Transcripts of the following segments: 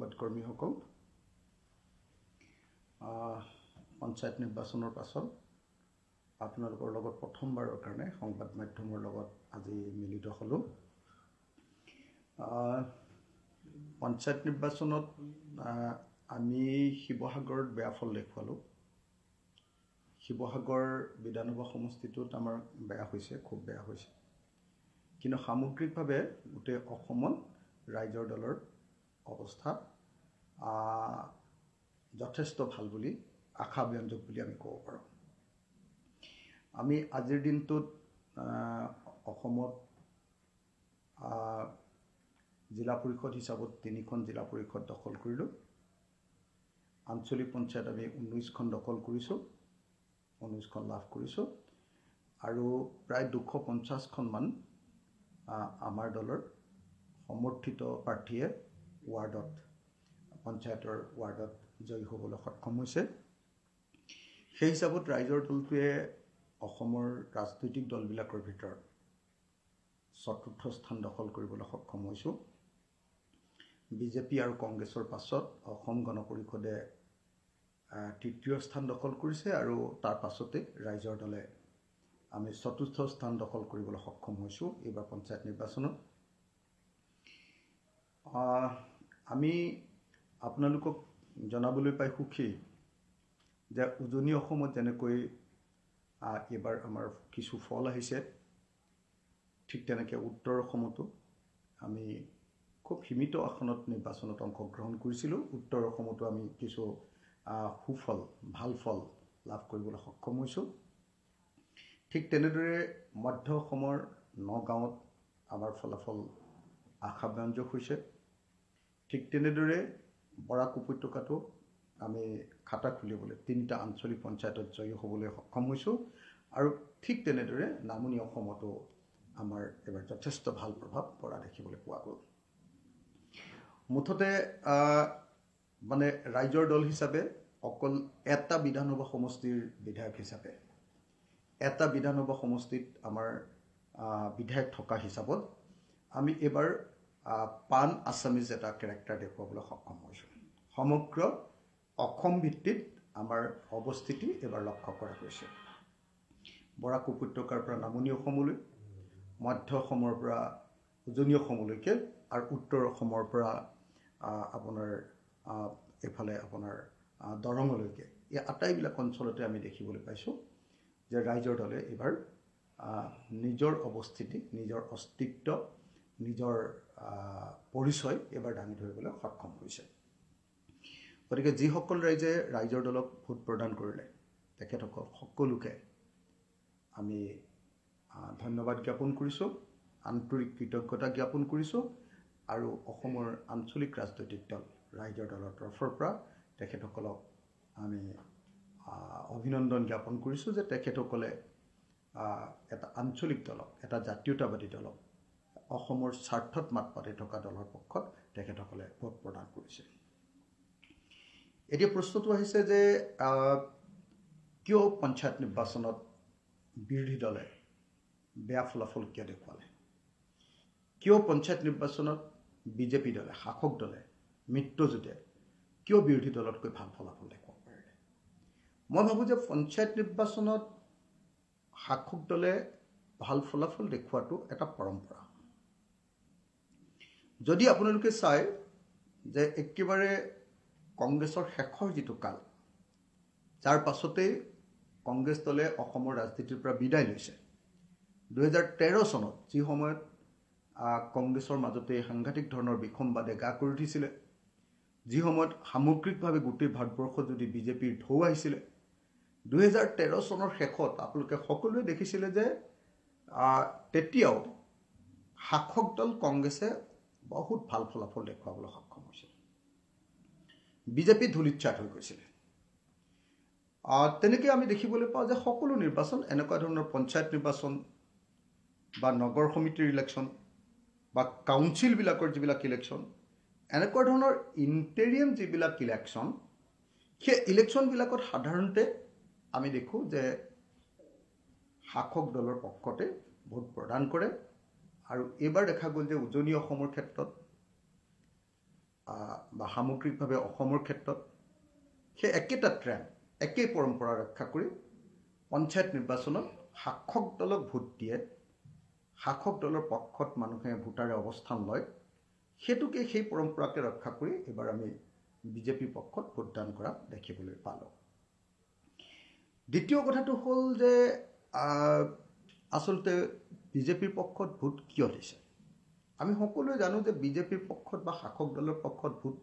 সংবাদকৰ্মীসকল পঞ্চায়ত নিৰ্বাচনৰ পাছত আপোনালোকৰ লগত প্ৰথমবাৰৰ কাৰণে সংবাদ মাধ্যমৰ লগত আজি মিলিত হলো। পঞ্চায়ত নিৰ্বাচনত আমি শিৱসাগৰত বেয়া ফল দেখুৱালো। শিৱসাগৰ বিধানসভা সমষ্টিটোত আমাৰ বেয়া হৈছে, খুব বেয়া হৈছে। কিন্তু সামগ্ৰিকভাৱে গোটেই অসমত ৰাইজৰ দলৰ অৱস্থা যথেষ্ট ভাল বুলি আশাব্যঞ্জক বুলি আমি ক'ব পাৰোঁ। আমি আজিৰ দিনটোত অসমত জিলা পৰিষদ হিচাপত 3খন জিলা পৰিষদ দখল কৰিলোঁ। আঞ্চলিক পঞ্চায়ত আমি 19খন দখল কৰিছোঁ, 19খন লাভ কৰিছোঁ আৰু প্ৰায় 250খনমান আমাৰ দলৰ সমৰ্থিত প্ৰাৰ্থীয়ে ৱাৰ্ডত পঞ্চায়তৰ ৱাৰ্ডত জয়ী হ'বলৈ সক্ষম হৈছে। সেই হিচাপত ৰাইজৰ দলটোৱে অসমৰ ৰাজনৈতিক দলবিলাকৰ ভিতৰত 4ৰ্থ স্থান দখল কৰিবলৈ সক্ষম হৈছোঁ। বিজেপি আৰু কংগ্ৰেছৰ পাছত অসম গণ পৰিষদে 3য় স্থান দখল কৰিছে আৰু তাৰ পাছতে ৰাইজৰ দলে আমি 4ৰ্থ স্থান দখল কৰিবলৈ সক্ষম হৈছোঁ এইবাৰ পঞ্চায়ত নিৰ্বাচনত। আমি আপোনালোকক জনাবলৈ পাই সুখী যে উজনি অসমত যেনেকৈ এইবাৰ আমাৰ কিছু ফল আহিছে, ঠিক তেনেকৈ উত্তৰ অসমতো আমি খুব সীমিত আসনত নিৰ্বাচনত অংশগ্ৰহণ কৰিছিলোঁ। উত্তৰ অসমতো আমি কিছু সুফল, ভাল ফল লাভ কৰিবলৈ সক্ষম হৈছোঁ। ঠিক তেনেদৰে মধ্য অসমৰ নগাঁৱত আমাৰ ফলাফল আশাব্যঞ্জক হৈছে। ঠিক তেনেদৰে বৰাক উপত্যকাটো আমি খাতা খুলিবলৈ 3টা আঞ্চলিক পঞ্চায়তত জয়ী হ'বলৈ সক্ষম হৈছোঁ আৰু ঠিক তেনেদৰে নামনি অসমতো আমাৰ এবাৰ যথেষ্ট ভাল প্ৰভাৱ পৰা দেখিবলৈ পোৱা গ'ল। মুঠতে মানে ৰাইজৰ দল হিচাপে অকল এটা বিধানসভা সমষ্টিৰ বিধায়ক হিচাপে, এটা বিধানসভা সমষ্টিত আমাৰ বিধায়ক থকা হিচাপত আমি এইবাৰ পান আছামিজ এটা কেৰেক্টাৰ দেখুৱাবলৈ সক্ষম হৈছোঁ। সমগ্ৰ অসম ভিত্তিত আমাৰ অৱস্থিতি এইবাৰ লক্ষ্য কৰা হৈছে। বৰাক উপত্যকাৰ পৰা নামনি অসমলৈ, মধ্য অসমৰ পৰা উজনি অসমলৈকে আৰু উত্তৰ অসমৰ পৰা আপোনাৰ এইফালে আপোনাৰ দৰঙলৈকে, এই আটাইবিলাক অঞ্চলতে আমি দেখিবলৈ পাইছোঁ যে ৰাইজৰ দলে এইবাৰ নিজৰ অৱস্থিতি, নিজৰ অস্তিত্ব, নিজৰ পৰিচয় এইবাৰ দাঙি ধৰিবলৈ সক্ষম হৈছে। গতিকে যিসকল ৰাইজে ৰাইজৰ দলক ভোট প্ৰদান কৰিলে তেখেতসকল সকলোকে আমি ধন্যবাদ জ্ঞাপন কৰিছোঁ, আন্তৰিক কৃতজ্ঞতা জ্ঞাপন কৰিছোঁ আৰু অসমৰ আঞ্চলিক ৰাজনৈতিক দল ৰাইজৰ দলৰ তৰফৰ পৰা তেখেতসকলক আমি অভিনন্দন জ্ঞাপন কৰিছোঁ যে তেখেতসকলে এটা আঞ্চলিক দলক, এটা জাতীয়তাবাদী দলক, অসমৰ স্বাৰ্থত মাত পাতি থকা দলৰ পক্ষত তেখেতসকলে ভোট প্ৰদান কৰিছে। এতিয়া প্ৰশ্নটো আহিছে যে কিয় পঞ্চায়ত নিৰ্বাচনত বিৰোধী দলে বেয়া ফলাফল কিয় দেখুৱালে? কিয় পঞ্চায়ত নিৰ্বাচনত বিজেপি দলে, শাসক দলে, মিত্ৰজোঁটে কিয় বিৰোধী দলতকৈ ভাল ফলাফল দেখুৱাব পাৰিলে? মই ভাবোঁ যে পঞ্চায়ত নিৰ্বাচনত শাসক দলে ভাল ফলাফল দেখুৱাটো এটা পৰম্পৰা। যদি আপোনালোকে চায় যে একেবাৰে কংগ্ৰেছৰ শেষৰ যিটো কাল, যাৰ পাছতেই কংগ্ৰেছ দলে অসমৰ ৰাজনীতিৰ পৰা বিদায় লৈছে, 2013 চনত যি সময়ত কংগ্ৰেছৰ মাজতে সাংঘাতিক ধৰণৰ বিসম্বাদে গা কৰি উঠিছিলে, যি সময়ত সামগ্ৰিকভাৱে গোটেই ভাৰতবৰ্ষত যদি বিজেপিৰ ঢৌ আহিছিলে, 2013 চনৰ শেষত আপোনালোকে সকলোৱে দেখিছিলে যে তেতিয়াও শাসক দল কংগ্ৰেছে বহুত ভাল ফলাফল দেখুৱাবলৈ সক্ষম হৈছিল। বিজেপি ধূলিচ্ছাত হৈ গৈছিলে। তেনেকৈ আমি দেখিবলৈ পাওঁ যে সকলো নিৰ্বাচন, এনেকুৱা ধৰণৰ পঞ্চায়ত নিৰ্বাচন বা নগৰ সমিতিৰ ইলেকশ্যন বা কাউন্সিলবিলাকৰ যিবিলাক ইলেকশ্যন, এনেকুৱা ধৰণৰ ইণ্টেৰিয়াম যিবিলাক ইলেকশ্যন, সেই ইলেকশ্যনবিলাকত সাধাৰণতে আমি দেখোঁ যে শাসক দলৰ পক্ষতে ভোট প্ৰদান কৰে আৰু এইবাৰ দেখা গ'ল যে উজনি অসমৰ ক্ষেত্ৰত বা সামগ্ৰিকভাৱে অসমৰ ক্ষেত্ৰত সেই একেটা ট্ৰেণ্ড একেই পৰম্পৰা ৰক্ষা কৰি পঞ্চায়ত নিৰ্বাচনত শাসক দলক ভোট দিয়ে শাসক দলৰ পক্ষত মানুহে ভোটাৰে অৱস্থান লয় সেইটোকে সেই পৰম্পৰাকে ৰক্ষা কৰি এবাৰ আমি বিজেপি পক্ষত ভোটদান কৰা দেখিবলৈ পালোঁ দ্বিতীয় কথাটো হ'ল যে আচলতে বিজেপিৰ পক্ষত ভোট কিয় দিছে আমি সকলোৱে জানো যে বিজেপিৰ পক্ষত বা শাসক দলৰ পক্ষত ভোট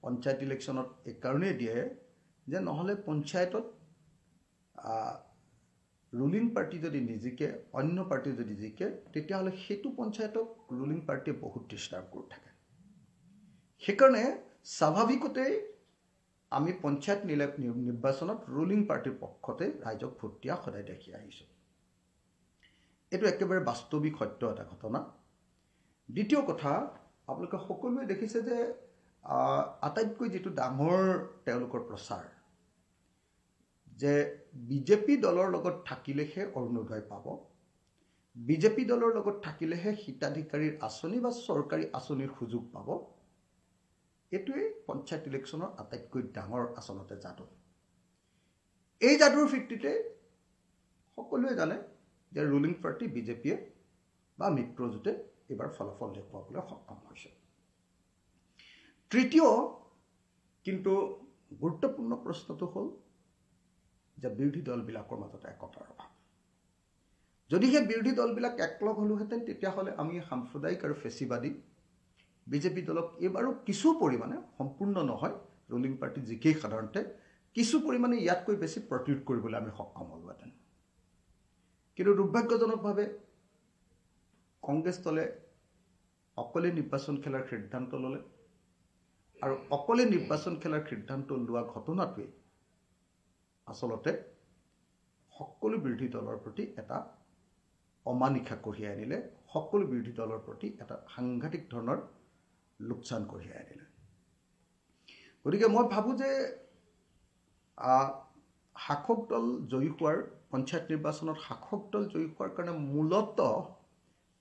পঞ্চায়ত ইলেকশ্যনত এই কাৰণেই দিয়ে যে নহ'লে পঞ্চায়তত ৰুলিং পাৰ্টি যদি নিজিকে অন্য পাৰ্টি যদি জিকে তেতিয়াহ'লে সেইটো পঞ্চায়তক ৰুলিং পাৰ্টিয়ে বহুত ডিষ্টাৰ্ব কৰি থাকে সেইকাৰণে স্বাভাৱিকতেই আমি পঞ্চায়ত নিৰ্বাচনত ৰুলিং পাৰ্টিৰ পক্ষতে ৰাইজক ভোট দিয়া সদায় দেখি আহিছোঁ এইটো একেবাৰে বাস্তৱিক সত্য এটা ঘটনা দ্বিতীয় কথা আপোনালোকে সকলোৱে দেখিছে যে আটাইতকৈ যিটো ডাঙৰ তেওঁলোকৰ প্ৰচাৰ যে বিজেপি দলৰ লগত থাকিলেহে অৰুণোদয় পাব বিজেপি দলৰ লগত থাকিলেহে হিতাধিকাৰীৰ আঁচনি বা চৰকাৰী আঁচনিৰ সুযোগ পাব এইটোৱে পঞ্চায়ত ইলেকশ্যনৰ আটাইতকৈ ডাঙৰ আচলতে যাদু এই যাদুৰ ভিত্তিতে সকলোৱে জানে যে ৰুলিং পাৰ্টি বিজেপিয়ে বা মিত্ৰজোঁটে এইবাৰ ফলাফল দেখুৱাবলৈ সক্ষম হৈছে তৃতীয় কিন্তু গুৰুত্বপূৰ্ণ প্ৰশ্নটো হ'ল যে বিৰোধী দলবিলাকৰ মাজত একতাৰ অভাৱ যদিহে বিৰোধী দলবিলাক একলগ হ'লোহেঁতেন তেতিয়াহ'লে আমি সাম্প্ৰদায়িক আৰু ফেচিবাদী বিজেপি দলক এইবাৰো কিছু পৰিমাণে সম্পূৰ্ণ নহয় ৰুলিং পাৰ্টি জিকেই সাধাৰণতে কিছু পৰিমাণে ইয়াতকৈ বেছি প্ৰতিৰোধ কৰিবলৈ আমি সক্ষম হ'লোহেঁতেন কিন্তু দুৰ্ভাগ্যজনকভাৱে কংগ্ৰেছ দলে অকলে নিৰ্বাচন খেলাৰ সিদ্ধান্ত ল'লে আৰু অকলে নিৰ্বাচন খেলাৰ সিদ্ধান্ত লোৱা ঘটনাটোৱে আচলতে সকলো বিৰোধী দলৰ প্ৰতি এটা অমানিশা কঢ়িয়াই আনিলে সকলো বিৰোধী দলৰ প্ৰতি এটা সাংঘাতিক ধৰণৰ লোকচান কঢ়িয়াই আনিলে গতিকে মই ভাবোঁ যে শাসক দল জয়ী হোৱাৰ পঞ্চায়ত নিৰ্বাচনত শাসক দল জয়ী হোৱাৰ কাৰণে মূলতঃ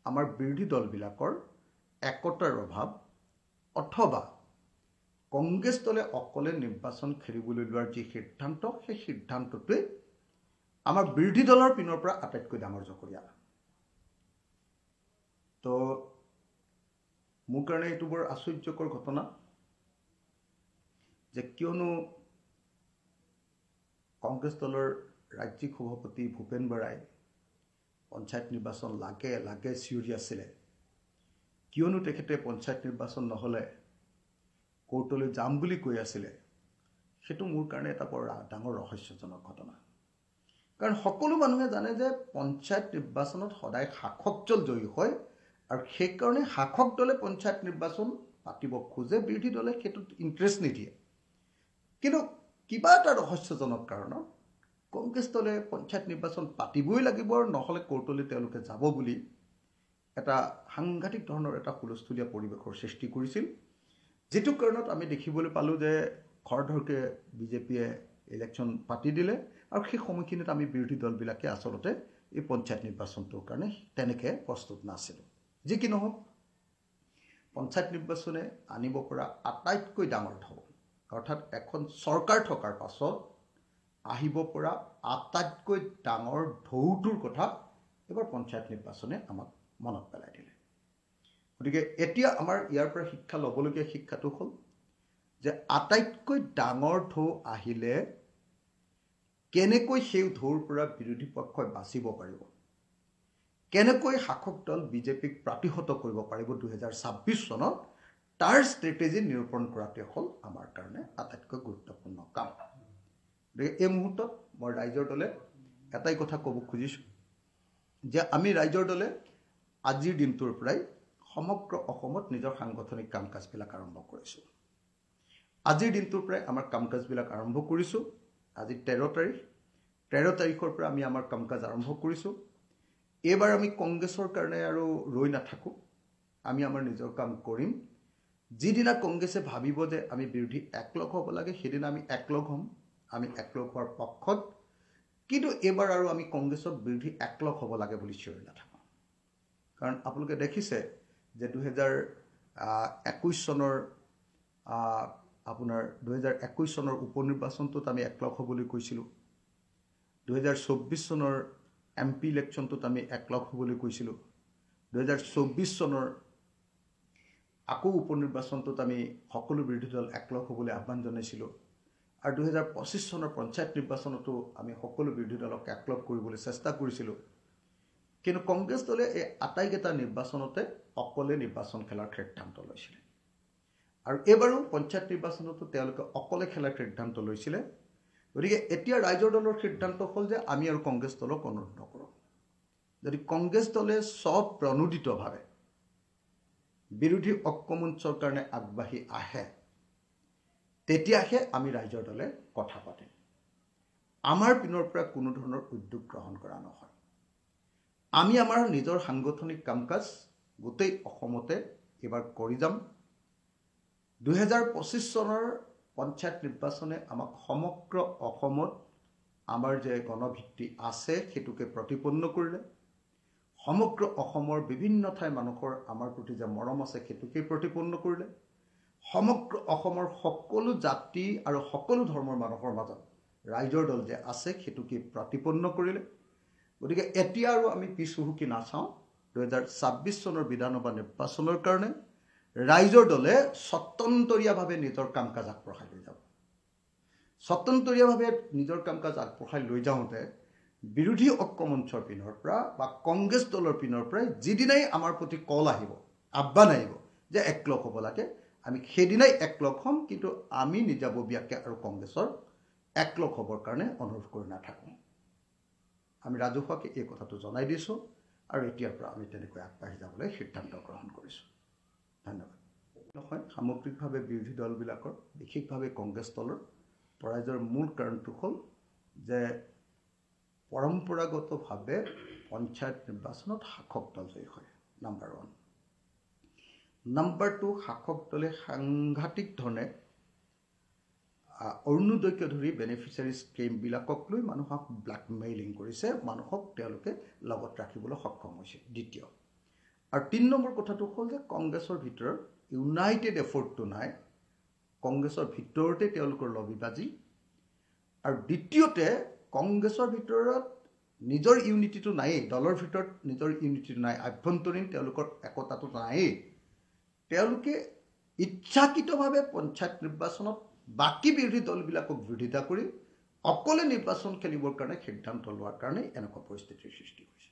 আমাৰ বিৰোধী দলবিলাকৰ একতাৰ অভাৱ অথবা কংগ্ৰেছ দলে অকলে নিৰ্বাচন খেলিবলৈ লোৱাৰ যি সিদ্ধান্ত সেই সিদ্ধান্তটোৱে আমাৰ বিৰোধী দলৰ পিনৰ পৰা আটাইতকৈ ডাঙৰ জকৰীয়া তো মোৰ কাৰণে এইটো বৰ আশ্চৰ্যকৰ ঘটনা যে কিয়নো কংগ্ৰেছ দলৰ ৰাজ্যিক সভাপতি ভূপেন বৰাই পঞ্চায়ত নিৰ্বাচন লাগে চিঞৰি আছিলে কিয়নো তেখেতে পঞ্চায়ত নিৰ্বাচন নহ'লে কোৰ্টলৈ যাম বুলি কৈ আছিলে সেইটো মোৰ কাৰণে এটা বৰ ডাঙৰ ৰহস্যজনক ঘটনা কাৰণ সকলো মানুহে জানে যে পঞ্চায়ত নিৰ্বাচনত সদায় শাসক দল জয়ী হয় আৰু সেইকাৰণে শাসক দলে পঞ্চায়ত নিৰ্বাচন পাতিব খোজে বিৰোধী দলে সেইটোত ইণ্টাৰেষ্ট নিদিয়ে কিন্তু কিবা এটা ৰহস্যজনক কাৰণত কংগ্ৰেছ দলে পঞ্চায়ত নিৰ্বাচন পাতিবই লাগিব আৰু নহ'লে কোৰ্টলৈ তেওঁলোকে যাব বুলি এটা সাংঘাতিক ধৰণৰ এটা হুলস্থুলীয়া পৰিৱেশৰ সৃষ্টি কৰিছিল যিটো কাৰণত আমি দেখিবলৈ পালোঁ যে খৰধৰকৈ বিজেপিয়ে ইলেকশ্যন পাতি দিলে আৰু সেই সময়খিনিত আমি বিৰোধী দলবিলাকে আচলতে এই পঞ্চায়ত নিৰ্বাচনটোৰ কাৰণে তেনেকৈ প্ৰস্তুত নাছিলোঁ যি কি নহওক পঞ্চায়ত নিৰ্বাচনে আনিব পৰা আটাইতকৈ ডাঙৰ ঢৌ অৰ্থাৎ এখন চৰকাৰ থকাৰ পাছত আহিব পৰা আটাইতকৈ ডাঙৰ ঢৌটোৰ কথা এবাৰ পঞ্চায়ত নিৰ্বাচনে আমাক মনত পেলাই দিলে গতিকে এতিয়া আমাৰ ইয়াৰ পৰা শিক্ষা ল'বলগীয়া শিক্ষাটো হ'ল যে আটাইতকৈ ডাঙৰ ঢৌ আহিলে কেনেকৈ সেই ঢৌৰ পৰা বিৰোধী পক্ষই বাচিব পাৰিব কেনেকৈ শাসক দল বিজেপিক প্ৰতিহত কৰিব পাৰিব 2026 চনত তাৰ ষ্ট্ৰেটেজি নিৰূপণ কৰাটোৱে হ'ল আমাৰ কাৰণে আটাইতকৈ গুৰুত্বপূৰ্ণ কাম গতিকে এই মুহূৰ্তত মই ৰাইজৰ দলে এটাই কথা ক'ব খুজিছোঁ যে আমি ৰাইজৰ দলে আজিৰ দিনটোৰ পৰাই সমগ্ৰ অসমত নিজৰ সাংগঠনিক কাম কাজবিলাক আৰম্ভ কৰিছোঁ আজিৰ দিনটোৰ পৰাই আমাৰ কাম কাজবিলাক আৰম্ভ কৰিছোঁ আজি 13 তাৰিখৰ পৰা আমি আমাৰ কাম কাজ আৰম্ভ কৰিছোঁ এইবাৰ আমি কংগ্ৰেছৰ কাৰণে আৰু ৰৈ নাথাকোঁ আমি আমাৰ নিজৰ কাম কৰিম যিদিনা কংগ্ৰেছে ভাবিব যে আমি বিৰোধী একলগ হ'ব লাগে সেইদিনা আমি একলগ হ'ম আমি একলগ হোৱাৰ পক্ষত কিন্তু এইবাৰ আৰু আমি কংগ্ৰেছৰ বিৰোধী একলগ হ'ব লাগে বুলি চিঞৰি নাথাকোঁ কাৰণ আপোনালোকে দেখিছে যে 2021 চনৰ আপোনাৰ 2021 চনৰ উপনিৰ্বাচনটোত আমি একলগ হ'বলৈ কৈছিলোঁ 2024 চনৰ MP ইলেকশ্যনটোত আমি একলগ হ'বলৈ কৈছিলোঁ 2024 চনৰ আকৌ উপনিৰ্বাচনটোত আমি সকলো বিৰোধী দল একলগ হ'বলৈ আহ্বান জনাইছিলোঁ আৰু 2025 চনৰ পঞ্চায়ত নিৰ্বাচনতো আমি সকলো বিৰোধী দলক একলগ কৰিবলৈ চেষ্টা কৰিছিলোঁ কিন্তু কংগ্ৰেছ দলে এই আটাইকেইটা নিৰ্বাচনতে অকলে নিৰ্বাচন খেলাৰ সিদ্ধান্ত লৈছিল আৰু এবাৰো পঞ্চায়ত নিৰ্বাচনতো তেওঁলোকে অকলে খেলাৰ সিদ্ধান্ত লৈছিল গতিকে এতিয়া ৰাইজৰ দলৰ সিদ্ধান্ত হ'ল যে আমি আৰু কংগ্ৰেছ দলক অনুৰোধ নকৰোঁ যদি কংগ্ৰেছ দলে সব প্ৰণোদিতভাৱে বিৰোধী ঐক্যমঞ্চৰ কাৰণে আগবাঢ়ি আহে তেতিয়াহে আমি ৰাইজৰ দলে কথা পাতিম আমাৰ পিনৰ পৰা কোনো ধৰণৰ উদ্যোগ গ্ৰহণ কৰা নহয় আমি আমাৰ নিজৰ সাংগঠনিক কামকাজ গোটেই অসমতে এবাৰ কৰি যাম 2025 চনৰ পঞ্চায়ত নিৰ্বাচনে আমাক সমগ্ৰ অসমত আমাৰ যে গণভিত্তি আছে সেতুকে প্ৰতিপন্ন কৰিলে সমগ্ৰ অসমৰ বিভিন্ন ঠাই মানুহৰ আমাৰ প্ৰতি যে মৰম আছে সেতুকে প্ৰতিপন্ন কৰিলে সমগ্ৰ অসমৰ সকলো জাতি আৰু সকলো ধৰ্মৰ মানুহৰ মাজত ৰাইজৰ দল যে আছে সেতুকে প্ৰতিপন্ন কৰিলে গতিকে এতিয়া আৰু আমি পিছহুকি নাচাওঁ 2026 চনৰ বিধানসভা নিৰ্বাচনৰ কাৰণে ৰাইজৰ দলে স্বতন্ত্ৰীয়ভাৱে নিজৰ কামকাজ আগবঢ়াই লৈ যাব স্বতন্ত্ৰীয়ভাৱে নিজৰ কামকাজ আগবঢ়াই লৈ যাওঁতে বিৰোধী ঐক্যমঞ্চৰ পিনৰ পৰা বা কংগ্ৰেছ দলৰ পিনৰ পৰা যিদিনাই আমাৰ প্ৰতি কল আহিব আহ্বান আহিব যে একলগ হ'ব লাগে আমি সেইদিনাই একলগ হ'ম কিন্তু আমি নিজাববীয়াকৈ আৰু কংগ্ৰেছৰ একলগ হ'বৰ কাৰণে অনুৰোধ কৰি নাথাকোঁ আমি ৰাজহুৱাকে এই কথাটো জনাই দিছোঁ আৰু এতিয়াৰ পৰা আমি তেনেকৈ আগবাঢ়ি যাবলৈ সিদ্ধান্ত গ্ৰহণ কৰিছোঁ ধন্যবাদ নহয় সামগ্ৰিকভাৱে বিৰোধী দলবিলাকৰ বিশেষভাৱে কংগ্ৰেছ দলৰ পৰাজয়ৰ মূল কাৰণটো হ'ল যে পৰম্পৰাগতভাৱে পঞ্চায়ত নিৰ্বাচনত শাসক দল জয়ী হয় নাম্বাৰ 1 নাম্বাৰ 2 শাসক দলে সাংঘাতিক ধৰণে অৰুণোদয়কে ধৰি বেনিফিচিয়াৰী স্কিমবিলাকক লৈ মানুহক ব্লেকমেইলিং কৰিছে মানুহক তেওঁলোকে লগত ৰাখিবলৈ সক্ষম হৈছে দ্বিতীয় আৰু 3 নম্বৰ কথাটো হ'ল যে কংগ্ৰেছৰ ভিতৰত ইউনাইটেড এফৰ্টটো নাই কংগ্ৰেছৰ ভিতৰতে তেওঁলোকৰ লবিবাজি আৰু দ্বিতীয়তে কংগ্ৰেছৰ ভিতৰত নিজৰ ইউনিটিটো নাই দলৰ ভিতৰত নিজৰ ইউনিটিটো নাই আভ্যন্তৰীণ তেওঁলোকৰ একতাটো নাই তেওঁলোকে ইচ্ছাকৃতভাৱে পঞ্চায়ত নিৰ্বাচনত বাকি বিৰোধী দলবিলাকক বিৰোধিতা কৰি অকলে নিৰ্বাচন খেলিবৰ কাৰণে সিদ্ধান্ত লোৱাৰ কাৰণে এনেকুৱা পৰিস্থিতিৰ সৃষ্টি হৈছে